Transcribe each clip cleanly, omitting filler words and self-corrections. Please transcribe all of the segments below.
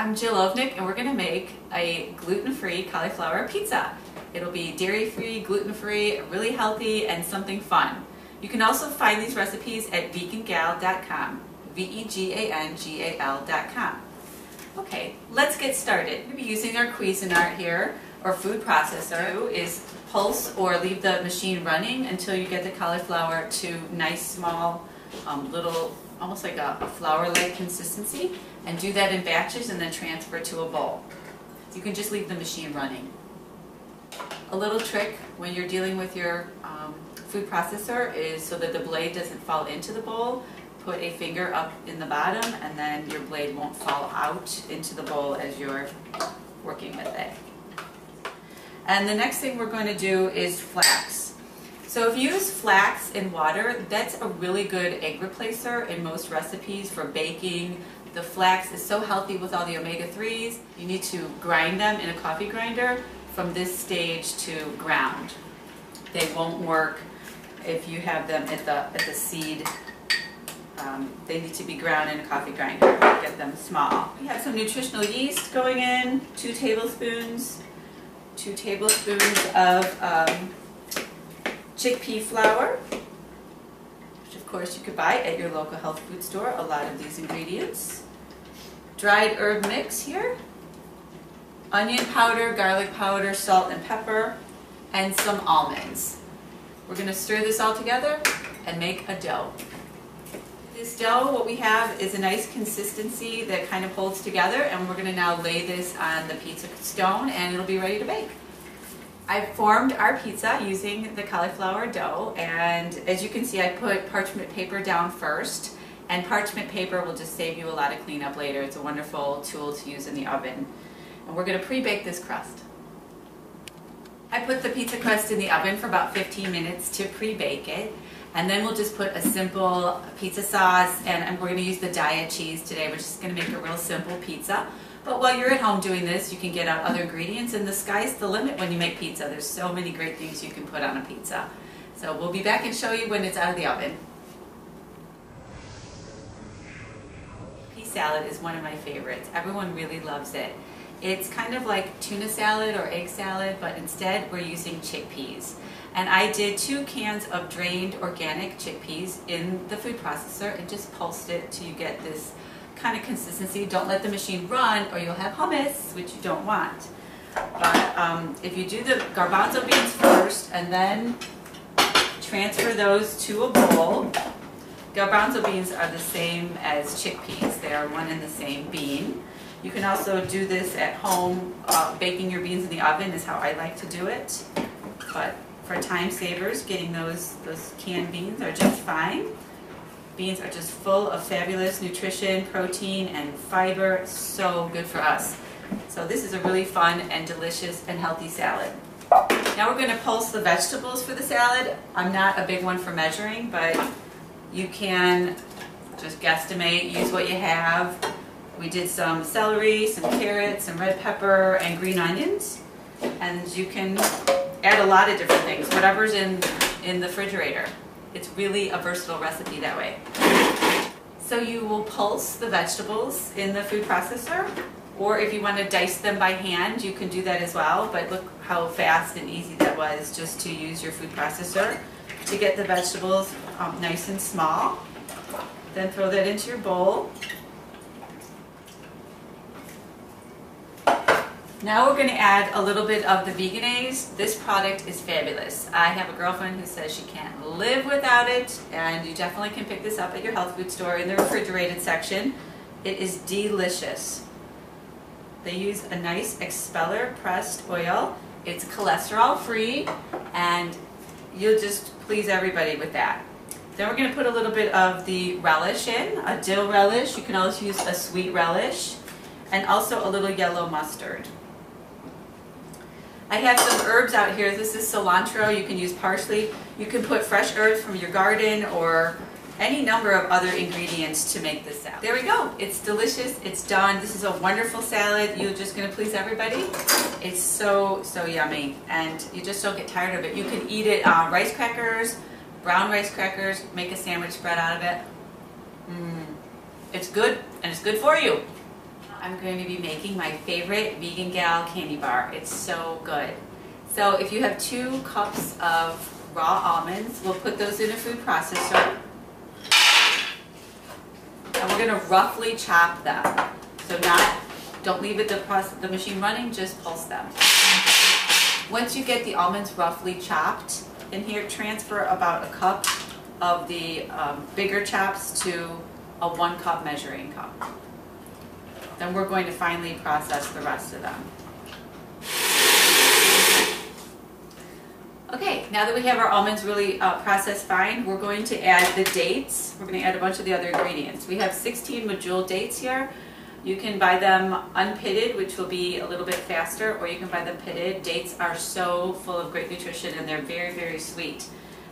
I'm Jill Ovnick, and we're going to make a gluten-free cauliflower pizza. It'll be dairy-free, gluten-free, really healthy, and something fun. You can also find these recipes at vegangal.com, vegangal.com. Okay, let's get started. We'll be using our Cuisinart here, or food processor, is pulse or leave the machine running until you get the cauliflower to nice, small, little, almost like a flour-like consistency, and do that in batches and then transfer to a bowl. You can just leave the machine running. A little trick when you're dealing with your food processor is so that the blade doesn't fall into the bowl, put a finger up in the bottom and then your blade won't fall out into the bowl as you're working with it. And the next thing we're going to do is flax. So if you use flax in water, that's a really good egg replacer in most recipes for baking. The flax is so healthy with all the omega-3s. You need to grind them in a coffee grinder from this stage to ground. They won't work if you have them at the seed. They need to be ground in a coffee grinder. Get them small. We have some nutritional yeast going in, 2 tablespoons. 2 tablespoons of chickpea flour, which of course you could buy at your local health food store, a lot of these ingredients. Dried herb mix here, onion powder, garlic powder, salt and pepper, and some almonds. We're going to stir this all together and make a dough. This dough, what we have is a nice consistency that kind of holds together, and we're going to now lay this on the pizza stone and it'll be ready to bake. I've formed our pizza using the cauliflower dough, and as you can see I put parchment paper down first, and parchment paper will just save you a lot of cleanup later. It's a wonderful tool to use in the oven. And we're going to pre-bake this crust. I put the pizza crust in the oven for about 15 minutes to pre-bake it. And then we'll just put a simple pizza sauce, and we're going to use the diet cheese today, which is going to make a real simple pizza. But while you're at home doing this, you can get out other ingredients, and the sky's the limit when you make pizza. There's so many great things you can put on a pizza. So we'll be back and show you when it's out of the oven. Pea salad is one of my favorites. Everyone really loves it. It's kind of like tuna salad or egg salad, but instead we're using chickpeas. And I did 2 cans of drained organic chickpeas in the food processor and just pulsed it till you get this kind of consistency. Don't let the machine run or you'll have hummus, which you don't want. But if you do the garbanzo beans first and then transfer those to a bowl. Garbanzo beans are the same as chickpeas. They are one and the same bean. You can also do this at home. Baking your beans in the oven is how I like to do it. But for time savers, getting those canned beans are just fine. Beans are just full of fabulous nutrition, protein, and fiber. So good for us. So this is a really fun and delicious and healthy salad. Now we're going to pulse the vegetables for the salad. I'm not a big one for measuring, but you can just guesstimate, use what you have. We did some celery, some carrots, some red pepper, and green onions. And you can add a lot of different things, whatever's in the refrigerator. It's really a versatile recipe that way. So you will pulse the vegetables in the food processor, or if you want to dice them by hand, you can do that as well. But look how fast and easy that was just to use your food processor to get the vegetables nice and small. Then throw that into your bowl. Now we're going to add a little bit of the Vegenaise. This product is fabulous. I have a girlfriend who says she can't live without it, and you definitely can pick this up at your health food store in the refrigerated section. It is delicious. They use a nice expeller pressed oil. It's cholesterol free, and you'll just please everybody with that. Then we're going to put a little bit of the relish in, a dill relish. You can also use a sweet relish, and also a little yellow mustard. I have some herbs out here. This is cilantro. You can use parsley. You can put fresh herbs from your garden or any number of other ingredients to make this salad. There we go. It's delicious. It's done. This is a wonderful salad. You're just going to please everybody. It's so, so yummy, and you just don't get tired of it. You can eat it on rice crackers, brown rice crackers, make a sandwich spread out of it. It's good, and it's good for you. I'm going to be making my favorite Vegan Gal candy bar. It's so good. So if you have 2 cups of raw almonds, we'll put those in a food processor. And we're going to roughly chop them. So don't leave the machine running, just pulse them. Once you get the almonds roughly chopped, in here transfer about a cup of the bigger chops to a 1 cup measuring cup. Then we're going to finally process the rest of them. Okay, now that we have our almonds really processed fine, we're going to add the dates. We're going to add a bunch of the other ingredients. We have 16 medjool dates here. You can buy them unpitted, which will be a little bit faster, or you can buy them pitted. Dates are so full of great nutrition and they're very, very sweet.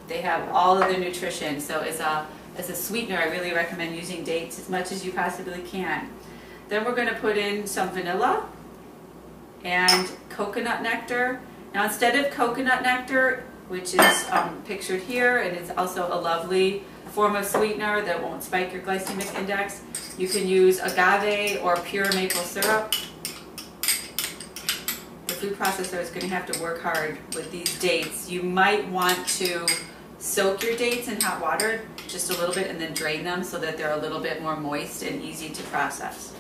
They have all of the nutrition, so as a sweetener, I really recommend using dates as much as you possibly can. Then we're going to put in some vanilla and coconut nectar. Now instead of coconut nectar, which is pictured here, and it's also a lovely form of sweetener that won't spike your glycemic index, you can use agave or pure maple syrup. The food processor is going to have to work hard with these dates. You might want to soak your dates in hot water just a little bit and then drain them so that they're a little bit more moist and easy to process.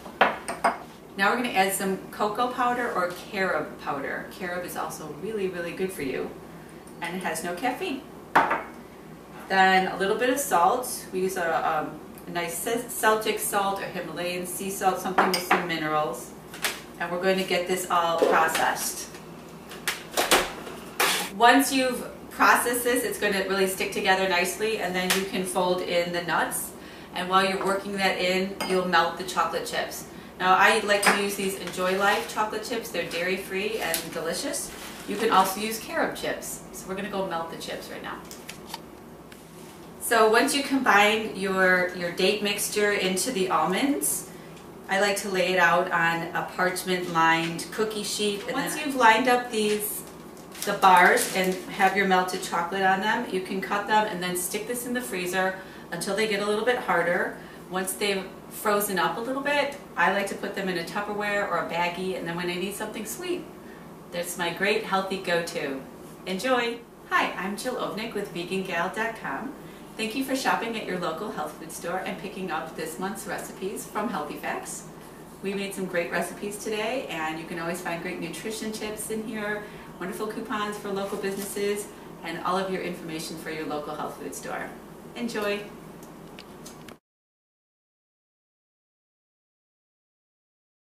Now we're going to add some cocoa powder or carob powder. Carob is also really, really good for you, and it has no caffeine. Then a little bit of salt. We use a nice Celtic salt or Himalayan sea salt, something with some minerals. And we're going to get this all processed. Once you've processed this, it's going to really stick together nicely, and then you can fold in the nuts. And while you're working that in, you'll melt the chocolate chips. Now I like to use these Enjoy Life chocolate chips. They're dairy-free and delicious. You can also use carob chips. So we're going to go melt the chips right now. So once you combine your date mixture into the almonds, I like to lay it out on a parchment-lined cookie sheet. And once you've lined up the bars and have your melted chocolate on them, you can cut them and then stick this in the freezer until they get a little bit harder. Once they've frozen up a little bit, I like to put them in a Tupperware or a baggie, and then when I need something sweet, that's my great healthy go-to. Enjoy! Hi, I'm Jill Ovnick with vegangal.com. Thank you for shopping at your local health food store and picking up this month's recipes from Healthy Facts. We made some great recipes today, and you can always find great nutrition tips in here, wonderful coupons for local businesses, and all of your information for your local health food store. Enjoy!